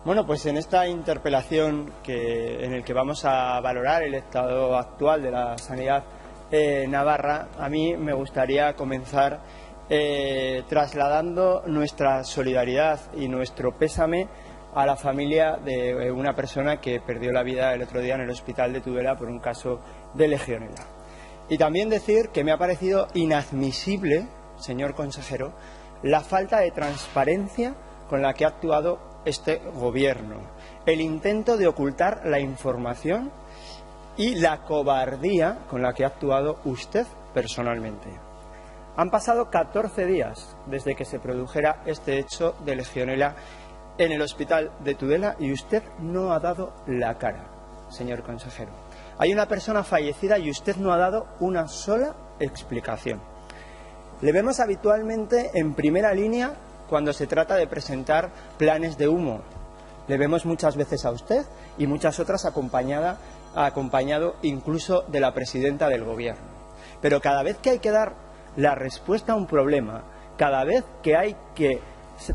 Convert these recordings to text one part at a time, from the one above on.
Bueno, pues en esta interpelación en el que vamos a valorar el estado actual de la sanidad navarra, a mí me gustaría comenzar trasladando nuestra solidaridad y nuestro pésame a la familia de una persona que perdió la vida el otro día en el hospital de Tudela por un caso de legionela. Y también decir que me ha parecido inadmisible, señor consejero, la falta de transparencia con la que ha actuado este gobierno, el intento de ocultar la información y la cobardía con la que ha actuado usted personalmente. Han pasado 14 días desde que se produjera este hecho de legionela en el hospital de Tudela y usted no ha dado la cara, señor consejero. Hay una persona fallecida y usted no ha dado una sola explicación. Le vemos habitualmente en primera línea cuando se trata de presentar planes de humo. Le vemos muchas veces a usted y muchas otras acompañado incluso de la presidenta del gobierno. Pero cada vez que hay que dar la respuesta a un problema, cada vez que hay que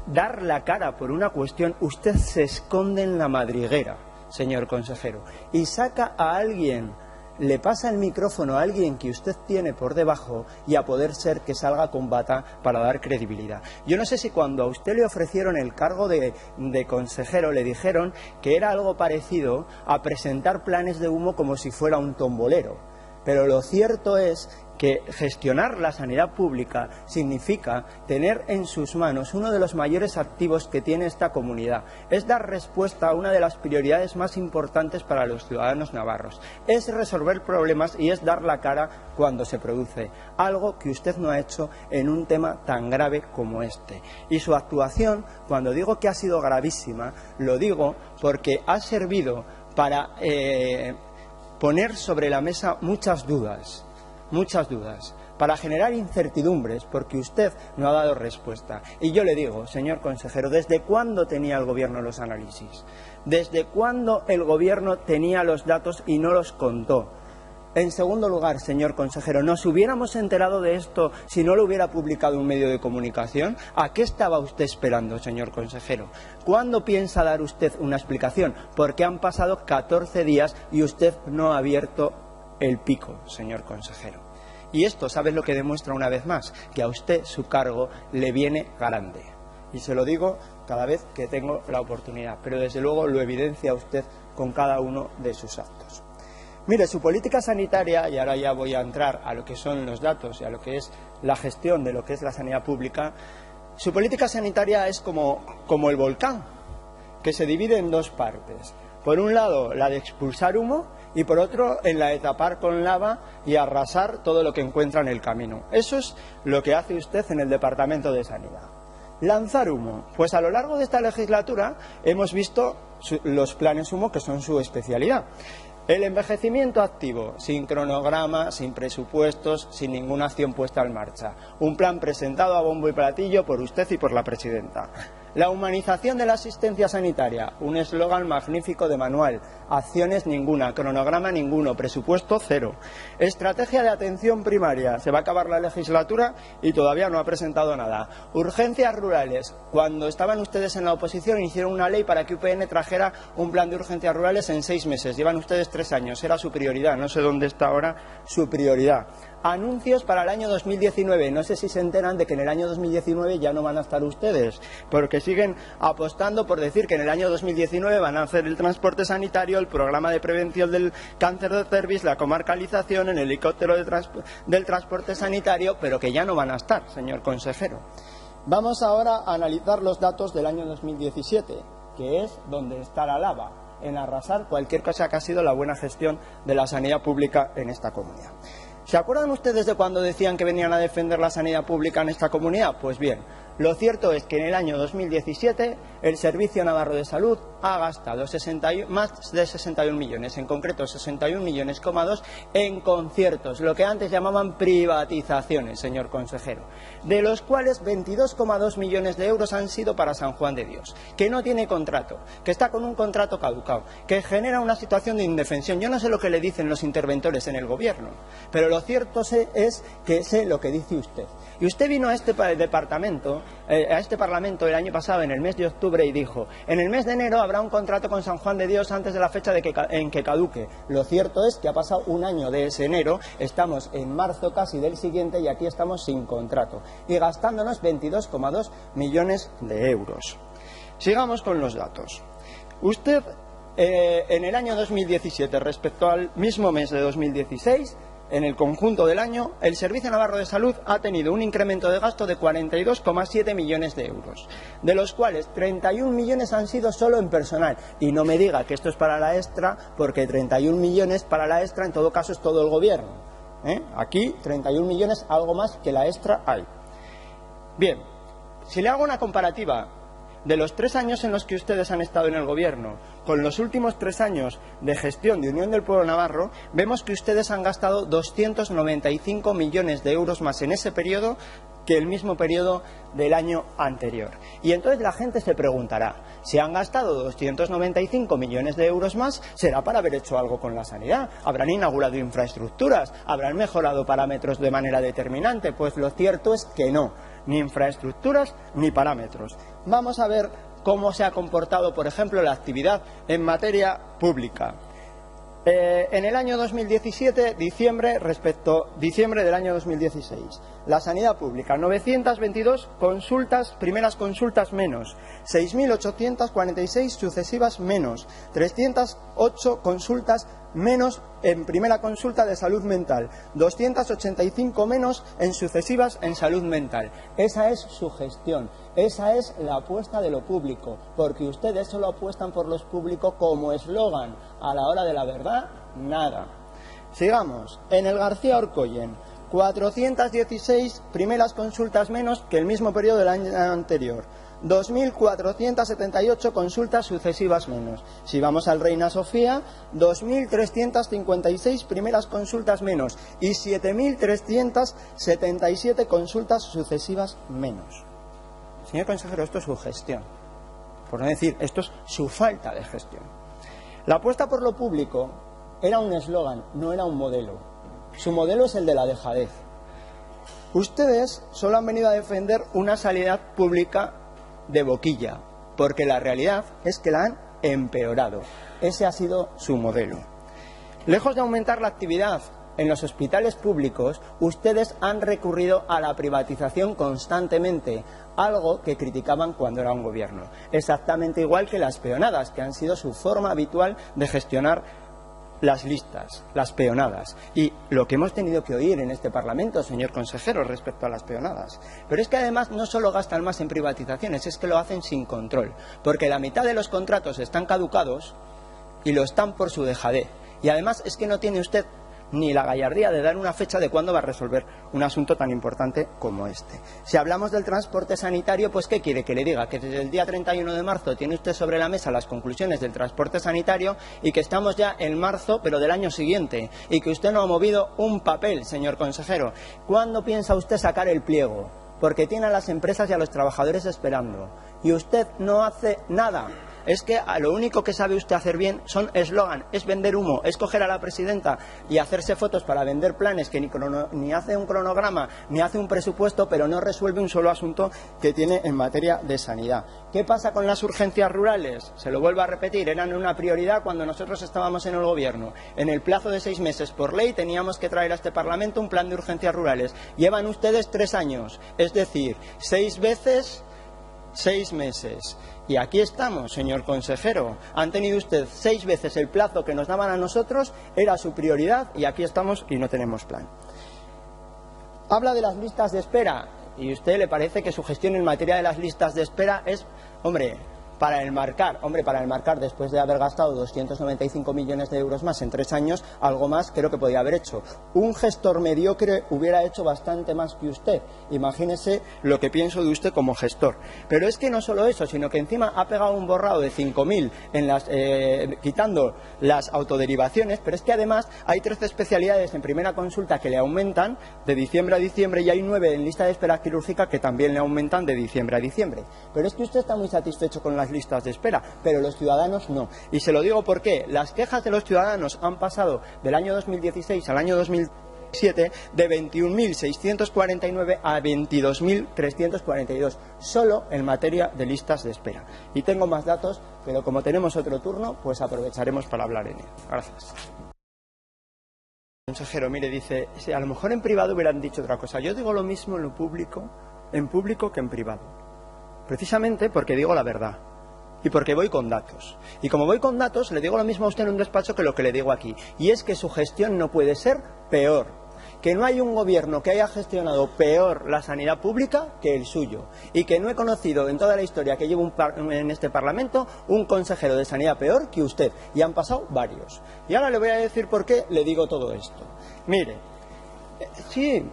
dar la cara por una cuestión, usted se esconde en la madriguera, señor consejero, y saca a alguien, le pasa el micrófono a alguien que usted tiene por debajo y a poder ser que salga con bata para dar credibilidad. Yo no sé si cuando a usted le ofrecieron el cargo de consejero le dijeron que era algo parecido a presentar planes de humo como si fuera un tombolero, pero lo cierto es que gestionar la sanidad pública significa tener en sus manos uno de los mayores activos que tiene esta comunidad. Es dar respuesta a una de las prioridades más importantes para los ciudadanos navarros. Es resolver problemas y es dar la cara cuando se produce. Algo que usted no ha hecho en un tema tan grave como este. Y su actuación, cuando digo que ha sido gravísima, lo digo porque ha servido para poner sobre la mesa muchas dudas, para generar incertidumbres, porque usted no ha dado respuesta. Y yo le digo, señor consejero, ¿desde cuándo tenía el gobierno los análisis? ¿Desde cuándo el gobierno tenía los datos y no los contó? En segundo lugar, señor consejero, ¿nos hubiéramos enterado de esto si no lo hubiera publicado un medio de comunicación? ¿A qué estaba usted esperando, señor consejero? ¿Cuándo piensa dar usted una explicación? Porque han pasado 14 días y usted no ha abierto el pico, señor consejero. Y esto, ¿sabes lo que demuestra una vez más? Que a usted su cargo le viene grande. Y se lo digo cada vez que tengo la oportunidad, pero desde luego lo evidencia usted con cada uno de sus actos. Mire, su política sanitaria, y ahora ya voy a entrar a lo que son los datos y a lo que es la gestión de lo que es la sanidad pública, su política sanitaria es como el volcán, que se divide en dos partes. Por un lado, la de expulsar humo, y por otro, en la de tapar con lava y arrasar todo lo que encuentra en el camino. Eso es lo que hace usted en el Departamento de Sanidad. Lanzar humo. Pues a lo largo de esta legislatura hemos visto los planes humo, que son su especialidad. El envejecimiento activo, sin cronograma, sin presupuestos, sin ninguna acción puesta en marcha. Un plan presentado a bombo y platillo por usted y por la presidenta. La humanización de la asistencia sanitaria, un eslogan magnífico de manual. Acciones ninguna, cronograma ninguno, presupuesto cero. Estrategia de atención primaria, se va a acabar la legislatura y todavía no ha presentado nada. Urgencias rurales, cuando estaban ustedes en la oposición hicieron una ley para que UPN trajera un plan de urgencias rurales en 6 meses. Llevan ustedes 3 años, era su prioridad, no sé dónde está ahora su prioridad. Anuncios para el año 2019. No sé si se enteran de que en el año 2019 ya no van a estar ustedes, porque siguen apostando por decir que en el año 2019 van a hacer el transporte sanitario, el programa de prevención del cáncer de cervix, la comarcalización, el helicóptero del transporte sanitario, pero que ya no van a estar, señor consejero. Vamos ahora a analizar los datos del año 2017, que es donde está la lava, en arrasar cualquier cosa que ha sido la buena gestión de la sanidad pública en esta comunidad. ¿Se acuerdan ustedes de cuando decían que venían a defender la sanidad pública en esta comunidad? Pues bien, lo cierto es que en el año 2017 el Servicio Navarro de Salud ha gastado más de 61 millones, en concreto 61,2 millones en conciertos, lo que antes llamaban privatizaciones, señor consejero, de los cuales 22,2 millones de euros han sido para San Juan de Dios, que no tiene contrato, que está con un contrato caducado, que genera una situación de indefensión. Yo no sé lo que le dicen los interventores en el gobierno, pero lo cierto es que sé lo que dice usted. Y usted vino a este departamento a este Parlamento el año pasado, en el mes de octubre, y dijo: en el mes de enero habrá un contrato con San Juan de Dios antes de la fecha en que caduque. Lo cierto es que ha pasado un año de ese enero, estamos en marzo casi del siguiente y aquí estamos sin contrato y gastándonos 22,2 millones de euros. Sigamos con los datos. Usted, en el año 2017, respecto al mismo mes de 2016, en el conjunto del año, el Servicio Navarro de Salud ha tenido un incremento de gasto de 42,7 millones de euros, de los cuales 31 millones han sido solo en personal. Y no me diga que esto es para la extra, porque 31 millones para la extra en todo caso es todo el gobierno. Aquí 31 millones, algo más que la extra hay. Bien, si le hago una comparativa de los 3 años en los que ustedes han estado en el gobierno con los últimos 3 años de gestión de Unión del Pueblo Navarro, vemos que ustedes han gastado 295 millones de euros más en ese periodo que el mismo periodo del año anterior. Y entonces la gente se preguntará: si han gastado 295 millones de euros más, será para haber hecho algo con la sanidad, habrán inaugurado infraestructuras, habrán mejorado parámetros de manera determinante. Pues lo cierto es que no, ni infraestructuras ni parámetros. Vamos a ver cómo se ha comportado, por ejemplo, la actividad en materia pública. En el año 2017, diciembre, respecto a diciembre del año 2016, la sanidad pública, 922 consultas, primeras consultas menos, 6.846 sucesivas menos, 308 consultas menos en primera consulta de salud mental, 285 menos en sucesivas en salud mental. Esa es su gestión, esa es la apuesta de lo público, porque ustedes solo apuestan por lo público como eslogan. A la hora de la verdad, nada. Sigamos. En el García Orcoyen, 416 primeras consultas menos que el mismo periodo del año anterior, 2.478 consultas sucesivas menos. Si vamos al Reina Sofía, 2.356 primeras consultas menos y 7.377 consultas sucesivas menos. Señor consejero, esto es su gestión, por no decir, esto es su falta de gestión. La apuesta por lo público era un eslogan, no era un modelo. Su modelo es el de la dejadez. Ustedes solo han venido a defender una sanidad pública de boquilla, porque la realidad es que la han empeorado. Ese ha sido su modelo. Lejos de aumentar la actividad en los hospitales públicos, ustedes han recurrido a la privatización constantemente, algo que criticaban cuando era un gobierno. Exactamente igual que las peonadas, que han sido su forma habitual de gestionar las listas, las peonadas. Y lo que hemos tenido que oír en este Parlamento, señor consejero, respecto a las peonadas. Pero es que además no solo gastan más en privatizaciones, es que lo hacen sin control, porque la mitad de los contratos están caducados y lo están por su dejadez. Y además es que no tiene usted ni la gallardía de dar una fecha de cuándo va a resolver un asunto tan importante como este. Si hablamos del transporte sanitario, pues ¿qué quiere que le diga? Que desde el día 31 de marzo tiene usted sobre la mesa las conclusiones del transporte sanitario y que estamos ya en marzo, pero del año siguiente, y que usted no ha movido un papel, señor consejero. ¿Cuándo piensa usted sacar el pliego? Porque tiene a las empresas y a los trabajadores esperando. Y usted no hace nada. Es que a lo único que sabe usted hacer bien son eslogan, es vender humo, es coger a la presidenta y hacerse fotos para vender planes que ni hace un cronograma, ni hace un presupuesto, pero no resuelve un solo asunto que tiene en materia de sanidad. ¿Qué pasa con las urgencias rurales? Se lo vuelvo a repetir, eran una prioridad cuando nosotros estábamos en el gobierno. En el plazo de 6 meses por ley teníamos que traer a este Parlamento un plan de urgencias rurales. Llevan ustedes 3 años, es decir, 6 veces 6 meses. Y aquí estamos, señor consejero. Han tenido usted 6 veces el plazo que nos daban a nosotros, era su prioridad, y aquí estamos y no tenemos plan. Habla de las listas de espera, y a usted le parece que su gestión en materia de las listas de espera es, para enmarcar después de haber gastado 295 millones de euros más en 3 años, algo más creo que podía haber hecho. Un gestor mediocre hubiera hecho bastante más que usted. Imagínese lo que pienso de usted como gestor. Pero es que no solo eso, sino que encima ha pegado un borrado de 5.000 quitando las autoderivaciones, pero es que además hay 13 especialidades en primera consulta que le aumentan de diciembre a diciembre y hay 9 en lista de espera quirúrgica que también le aumentan de diciembre a diciembre. Pero es que usted está muy satisfecho con las listas de espera, pero los ciudadanos no. Y se lo digo porque las quejas de los ciudadanos han pasado del año 2016 al año 2000 de 21.649 a 22.342, solo en materia de listas de espera. Y tengo más datos, pero como tenemos otro turno, pues aprovecharemos para hablar en él. Gracias. Consejero, mire, dice, si a lo mejor en privado hubieran dicho otra cosa. Yo digo lo mismo en público que en privado. Precisamente porque digo la verdad. Y porque voy con datos. Y como voy con datos, le digo lo mismo a usted en un despacho que lo que le digo aquí. Y es que su gestión no puede ser peor. Que no hay un gobierno que haya gestionado peor la sanidad pública que el suyo. Y que no he conocido en toda la historia que llevo en este Parlamento un consejero de sanidad peor que usted. Y han pasado varios. Y ahora le voy a decir por qué le digo todo esto. Mire, sí,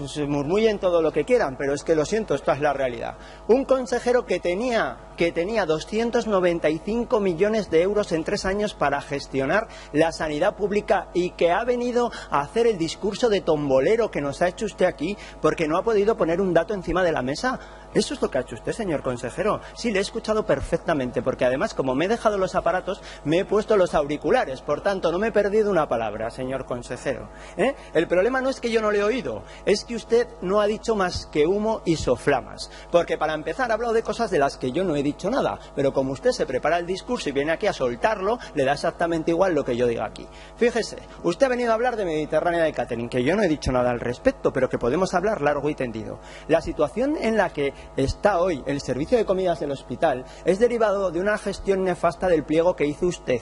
se murmullen todo lo que quieran, pero es que lo siento, esta es la realidad. Un consejero que tenía 295 millones de euros en 3 años para gestionar la sanidad pública y que ha venido a hacer el discurso de tombolero que nos ha hecho usted aquí porque no ha podido poner un dato encima de la mesa. Eso es lo que ha hecho usted, señor consejero. Sí, le he escuchado perfectamente, porque además, como me he dejado los aparatos, me he puesto los auriculares. Por tanto, no me he perdido una palabra, señor consejero. El problema no es que yo no le he oído, es que usted no ha dicho más que humo y soflamas. Porque para empezar ha hablado de cosas de las que yo no he dicho nada, pero como usted se prepara el discurso y viene aquí a soltarlo, le da exactamente igual lo que yo diga aquí. Fíjese, usted ha venido a hablar de Mediterránea de Catering, que yo no he dicho nada al respecto, pero que podemos hablar largo y tendido. La situación en la que está hoy el servicio de comidas del hospital es derivado de una gestión nefasta del pliego que hizo usted.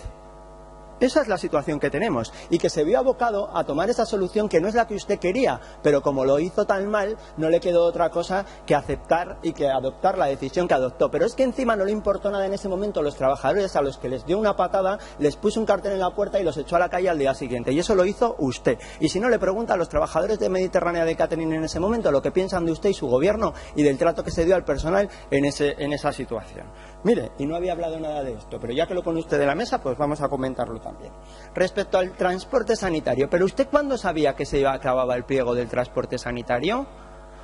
Esa es la situación que tenemos y que se vio abocado a tomar esa solución que no es la que usted quería, pero como lo hizo tan mal, no le quedó otra cosa que aceptar y que adoptar la decisión que adoptó. Pero es que encima no le importó nada en ese momento a los trabajadores a los que les dio una patada, les puso un cartel en la puerta y los echó a la calle al día siguiente. Y eso lo hizo usted. Y si no, le pregunta a los trabajadores de Mediterránea de Catering en ese momento lo que piensan de usted y su gobierno y del trato que se dio al personal en esa situación. Mire, y no había hablado nada de esto, pero ya que lo pone usted de la mesa, pues vamos a comentarlo también. Respecto al transporte sanitario, ¿pero usted cuándo sabía que se acababa el pliego del transporte sanitario?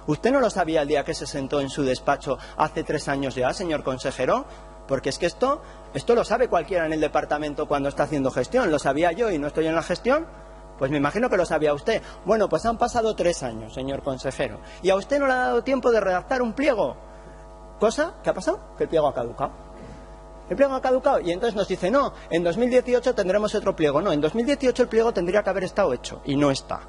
¿Usted no lo sabía el día que se sentó en su despacho hace 3 años ya, señor consejero? Porque es que esto lo sabe cualquiera en el departamento cuando está haciendo gestión. ¿Lo sabía yo y no estoy en la gestión? Pues me imagino que lo sabía usted. Bueno, pues han pasado 3 años, señor consejero, y a usted no le ha dado tiempo de redactar un pliego. Cosa, ¿qué ha pasado? Que el pliego ha caducado. El pliego ha caducado y entonces nos dice, no, en 2018 tendremos otro pliego. No, en 2018 el pliego tendría que haber estado hecho y no está.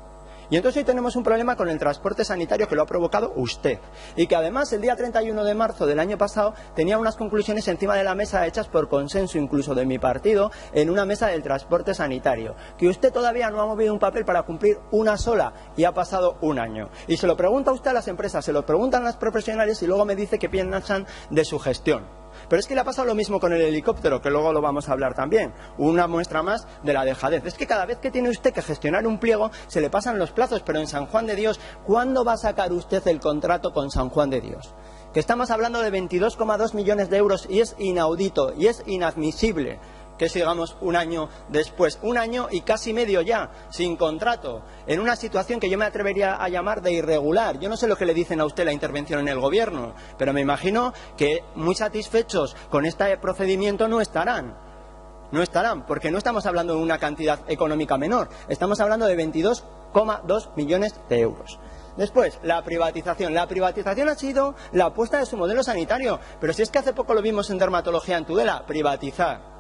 Y entonces hoy tenemos un problema con el transporte sanitario que lo ha provocado usted. Y que además el día 31 de marzo del año pasado tenía unas conclusiones encima de la mesa hechas por consenso incluso de mi partido en una mesa del transporte sanitario. Que usted todavía no ha movido un papel para cumplir una sola y ha pasado 1 año. Y se lo pregunta usted a las empresas, se lo preguntan a las profesionales y luego me dice que piensan de su gestión. Pero es que le ha pasado lo mismo con el helicóptero, que luego lo vamos a hablar también. Una muestra más de la dejadez. Es que cada vez que tiene usted que gestionar un pliego, se le pasan los plazos. Pero en San Juan de Dios, ¿cuándo va a sacar usted el contrato con San Juan de Dios? Que estamos hablando de 22,2 millones de euros y es inaudito y es inadmisible que sigamos 1 año después, 1 año y casi medio ya, sin contrato, en una situación que yo me atrevería a llamar de irregular. Yo no sé lo que le dicen a usted la intervención en el gobierno, pero me imagino que muy satisfechos con este procedimiento no estarán. No estarán, porque no estamos hablando de una cantidad económica menor, estamos hablando de 22,2 millones de euros. Después, la privatización. La privatización ha sido la apuesta de su modelo sanitario, pero si es que hace poco lo vimos en dermatología en Tudela, privatizar,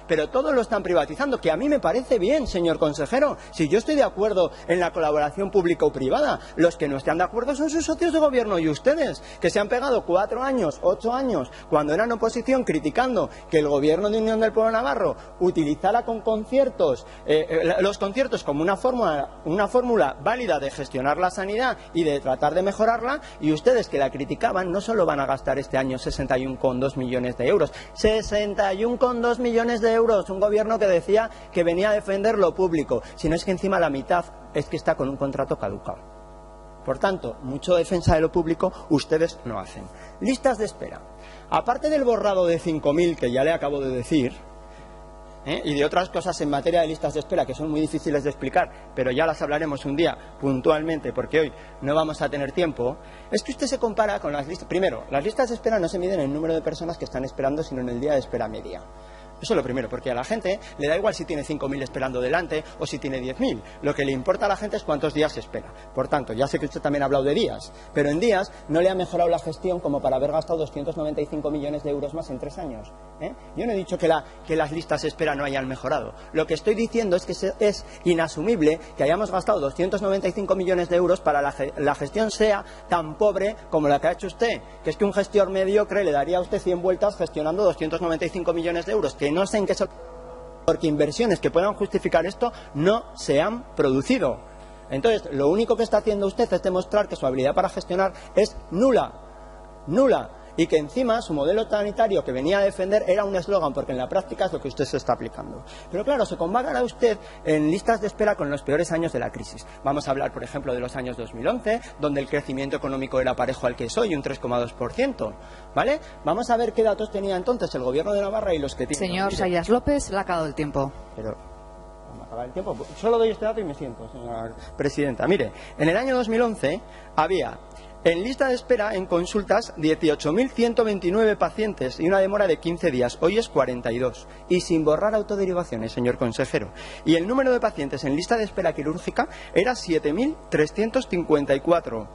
pero todos lo están privatizando, que a mí me parece bien, señor consejero. Si yo estoy de acuerdo en la colaboración pública o privada, los que no están de acuerdo son sus socios de gobierno y ustedes, que se han pegado 4 años, 8 años, cuando eran oposición, criticando que el gobierno de Unión del Pueblo Navarro utilizara con conciertos, los conciertos como una fórmula válida de gestionar la sanidad y de tratar de mejorarla, y ustedes que la criticaban no solo van a gastar este año 61,2 millones de euros, 61,2 millones de euros, un gobierno que decía que venía a defender lo público, si no es que encima la mitad es que está con un contrato caducado. Por tanto, mucho defensa de lo público ustedes no hacen. Listas de espera. Aparte del borrado de 5.000 que ya le acabo de decir, y de otras cosas en materia de listas de espera que son muy difíciles de explicar, pero ya las hablaremos un día puntualmente porque hoy no vamos a tener tiempo, es que usted se compara con las listas. Primero, las listas de espera no se miden en el número de personas que están esperando, sino en el día de espera media. Eso es lo primero, porque a la gente le da igual si tiene 5.000 esperando delante o si tiene 10.000. Lo que le importa a la gente es cuántos días espera. Por tanto, ya sé que usted también ha hablado de días, pero en días no le ha mejorado la gestión como para haber gastado 295 millones de euros más en 3 años. Yo no he dicho que las listas de espera no hayan mejorado. Lo que estoy diciendo es que es inasumible que hayamos gastado 295 millones de euros para la gestión sea tan pobre como la que ha hecho usted, que es que un gestor mediocre le daría a usted 100 vueltas gestionando 295 millones de euros, que no sé en qué son, porque inversiones que puedan justificar esto no se han producido. Entonces, lo único que está haciendo usted es demostrar que su habilidad para gestionar es nula, y que encima su modelo sanitario que venía a defender era un eslogan, porque en la práctica es lo que usted se está aplicando. Pero claro, se compagará usted en listas de espera con los peores años de la crisis. Vamos a hablar, por ejemplo, de los años 2011, donde el crecimiento económico era parejo al que es hoy, un 3,2%. ¿Vale? Vamos a ver qué datos tenía entonces el gobierno de Navarra y los que tiene. Señor Sayas López, le ha acabado el tiempo. Pero vamos a acabar el tiempo. Solo doy este dato y me siento, señora presidenta. Mire, en el año 2011 había en lista de espera, en consultas, 18.129 pacientes y una demora de 15 días. Hoy es 42. Y sin borrar autoderivaciones, señor consejero. Y el número de pacientes en lista de espera quirúrgica era 7.354.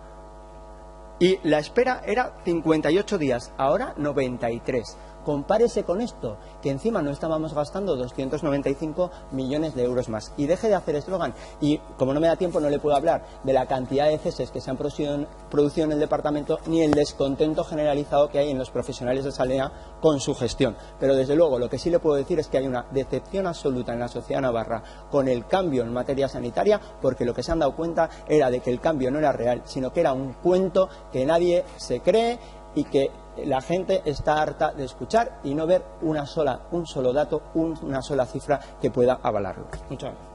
Y la espera era 58 días. Ahora 93. Compárese con esto, que encima no estábamos gastando 295 millones de euros más. Y deje de hacer eslogan. Y como no me da tiempo, no le puedo hablar de la cantidad de ceses que se han producido en el departamento, ni el descontento generalizado que hay en los profesionales de sanidad con su gestión. Pero desde luego, lo que sí le puedo decir es que hay una decepción absoluta en la sociedad navarra con el cambio en materia sanitaria, porque lo que se han dado cuenta era de que el cambio no era real, sino que era un cuento que nadie se cree y que la gente está harta de escuchar y no ver un solo dato, una sola cifra que pueda avalarlo. Muchas gracias.